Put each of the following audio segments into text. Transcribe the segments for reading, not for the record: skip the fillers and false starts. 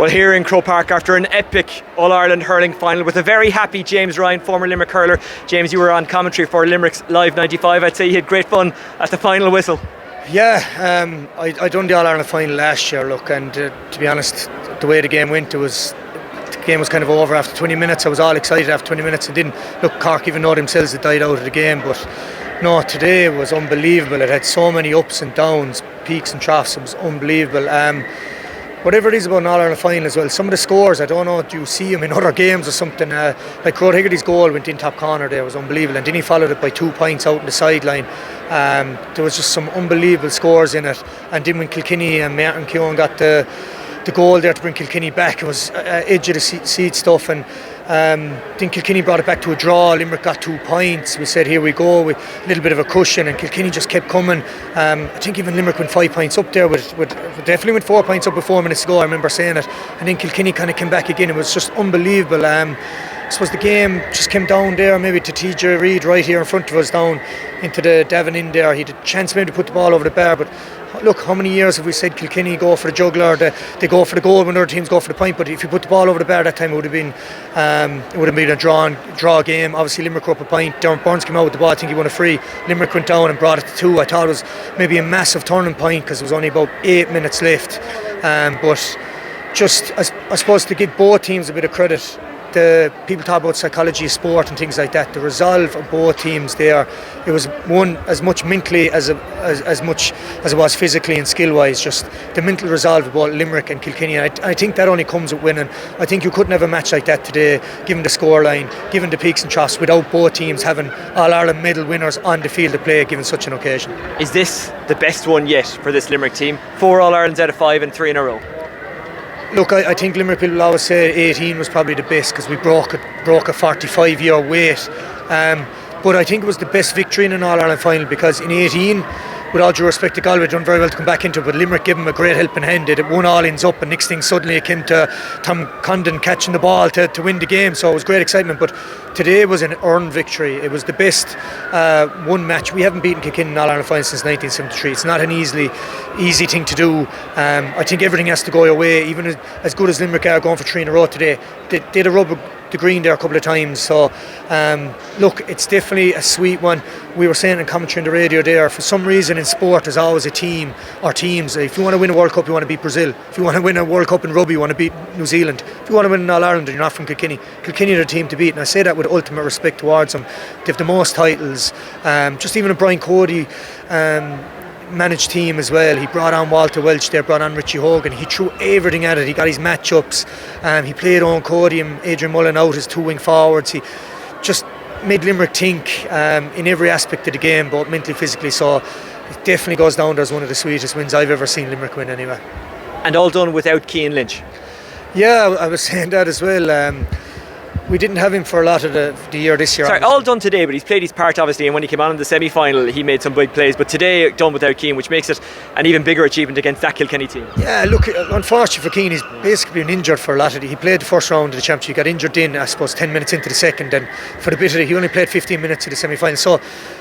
Well, here in Croke Park, after an epic All-Ireland hurling final with a very happy James Ryan, former Limerick hurler. James, you were on commentary for Limerick's Live 95. I'd say you had great fun at the final whistle. Yeah, I done the All-Ireland final last year, and to be honest, the way the game went, the game was kind of over after 20 minutes. I was all excited after 20 minutes. It didn't look Cork even though themselves had died out of the game, but no, today was unbelievable. It had so many ups and downs, peaks and troughs. It was unbelievable. Whatever it is about an All-Ireland final as well, some of the scores, I don't know, do you see them in other games or something? Like Rod Higgerty's goal went in top corner there, was unbelievable, and then he followed it by 2 points out on the sideline. There was just some unbelievable scores in it, and then when Kilkenny and Martin Keown got the goal there to bring Kilkenny back, it was edge of the seat stuff, and then Kilkenny brought it back to a draw. Limerick got 2 points. We said, here we go, with a little bit of a cushion, and Kilkenny just kept coming. I think even Limerick went 5 points up there, definitely went 4 points up with 4 minutes to go, I remember saying it, and then Kilkenny kind of came back again. It was just unbelievable. I suppose the game just came down there maybe to TJ Reid right here in front of us, down into the Devon in there. He had a chance maybe to put the ball over the bar, but look, how many years have we said Kilkenny go for the juggler, they go for the goal when other teams go for the point, but if you put the ball over the bar that time, it would have been a draw game. Obviously Limerick were up a point. Dermot Burns came out with the ball, I think he won a free. Limerick went down and brought it to 2. I thought it was maybe a massive turning point because there was only about 8 minutes left, but just I suppose to give both teams a bit of credit. The people talk about psychology of sport and things like that. The resolve of both teams there, it was one as much mentally as much as it was physically and skill wise. Just the mental resolve of both Limerick and Kilkenny. And I think that only comes with winning. I think you couldn't have a match like that today, given the scoreline, given the peaks and troughs, without both teams having All-Ireland medal winners on the field of play, given such an occasion. Is this the best one yet for this Limerick team? 4 All-Irelands out of 5 and 3 in a row. Look, I think Limerick people always say 18 was probably the best because we broke a 45-year wait. But I think it was the best victory in an All-Ireland final because in 18, with all due respect to Galway, done very well to come back into it, but Limerick gave them a great helping hand. They won all-ins up, and next thing suddenly it came to Tom Condon catching the ball to win the game, so it was great excitement. But today was an earned victory. It was the best one match. We haven't beaten Kilkenny in All-Ireland final since 1973. It's not an easy thing to do. I think everything has to go your way, even as good as Limerick are going for 3 in a row today. They had a rub of the green there a couple of times, so look, it's definitely a sweet one. We were saying in commentary on the radio there, for some reason in sport there's always a team or teams. If you want to win a World Cup, you want to beat Brazil. If you want to win a World Cup in rugby, you want to beat New Zealand. If you want to win an All-Ireland, you're not from Kilkenny. Kilkenny are the team to beat, and I say that with ultimate respect towards them. They have the most titles. Just even a Brian Cody managed team as well. He brought on Walter Welch there, brought on Richie Hogan. He threw everything at it. He got his matchups. He played Owen Cody and Adrian Mullen out as 2 wing forwards. He just made Limerick think in every aspect of the game, both mentally, physically. So it definitely goes down there as one of the sweetest wins I've ever seen Limerick win anyway. And all done without Cian Lynch. Yeah, I was saying that as well. We didn't have him for a lot of the year this year. Sorry, obviously. all done today, but he's played his part obviously, and when he came on in the semi-final he made some big plays, but today done without Cian, which makes it an even bigger achievement against that Kilkenny team. Yeah, look, unfortunately for Cian, he's basically been injured for a lot of it. He played the first round of the championship, he got injured in, I suppose, 10 minutes into the second, and for the bit of it, he only played 15 minutes of the semi-final. So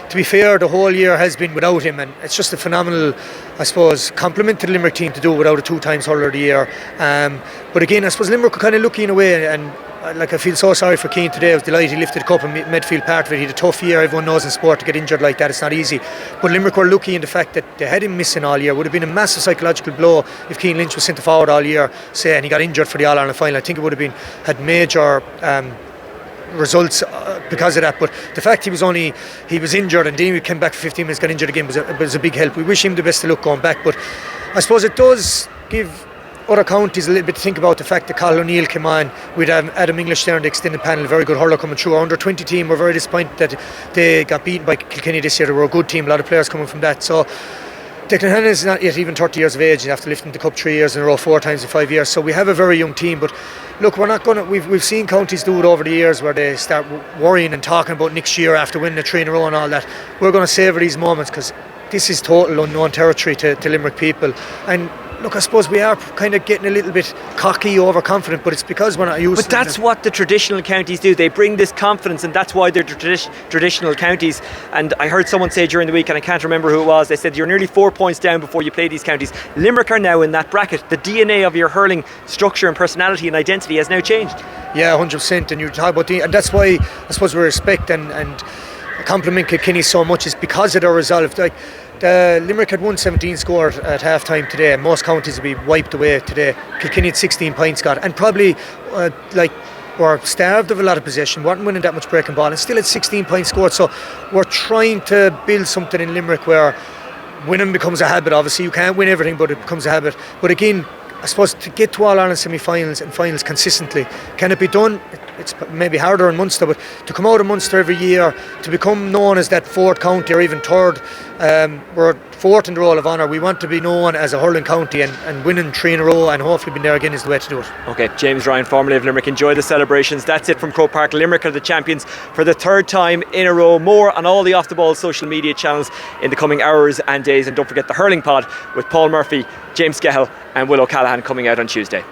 to be fair, the whole year has been without him, and it's just a phenomenal, I suppose, compliment to the Limerick team to do without a 2-time hurler of the year. But again, I suppose Limerick were kind of lucky in a way, and I feel so sorry for Cian today. I was delighted he lifted the cup and midfield part of it. He had a tough year. Everyone knows in sport to get injured like that, it's not easy. But Limerick were lucky in the fact that they had him missing all year. It would have been a massive psychological blow if Cian Lynch was centre forward all year, say, and he got injured for the All-Ireland final. I think it would have had major results because of that. But the fact he was injured and then he came back for 15 minutes, got injured again, was a big help. We wish him the best of luck going back, but I suppose it does give other counties a little bit to think about the fact that Cathal O'Neill came on with Adam English there in the extended panel, a very good hurler coming through. Our under-20 team were very disappointed that they got beaten by Kilkenny this year. They were a good team, a lot of players coming from that. So Declan Hannon is not yet even 30 years of age after lifting the cup 3 years in a row, 4 times in 5 years. So we have a very young team, but look, we're not going to. We've seen counties do it over the years where they start worrying and talking about next year after winning a 3 in a row and all that. We're going to savour these moments because this is total unknown territory to Limerick people, and look, I suppose we are kind of getting a little bit cocky, overconfident, but it's because we're not used to it. But that's what the traditional counties do. They bring this confidence, and that's why they're traditional counties. And I heard someone say during the week, and I can't remember who it was, they said you're nearly 4 points down before you play these counties. Limerick are now in that bracket. The DNA of your hurling structure and personality and identity has now changed. Yeah, 100%. And you talk about and that's why I suppose we respect and compliment Kilkenny so much, is because of their resolve. Like, Limerick had 117 scored at half time today, and most counties would be wiped away today. Kilkenny had 16 points got, and probably were starved of a lot of possession, weren't winning that much breaking ball, and still had 16 points scored. So we're trying to build something in Limerick where winning becomes a habit. Obviously you can't win everything, but it becomes a habit. But again, I suppose to get to All-Ireland semi-finals and finals consistently, can it be done? It's maybe harder in Munster, but to come out of Munster every year, to become known as that fourth county or even third, we're fourth in the Roll of Honour. We want to be known as a hurling county, and winning 3 in a row and hopefully being there again is the way to do it. Okay, James Ryan, formerly of Limerick, enjoy the celebrations. That's it from Croke Park. Limerick are the champions for the 3rd time in a row. More on all the Off the Ball social media channels in the coming hours and days, and don't forget the Hurling Pod with Paul Murphy, James Skehill and Will O'Callaghan coming out on Tuesday.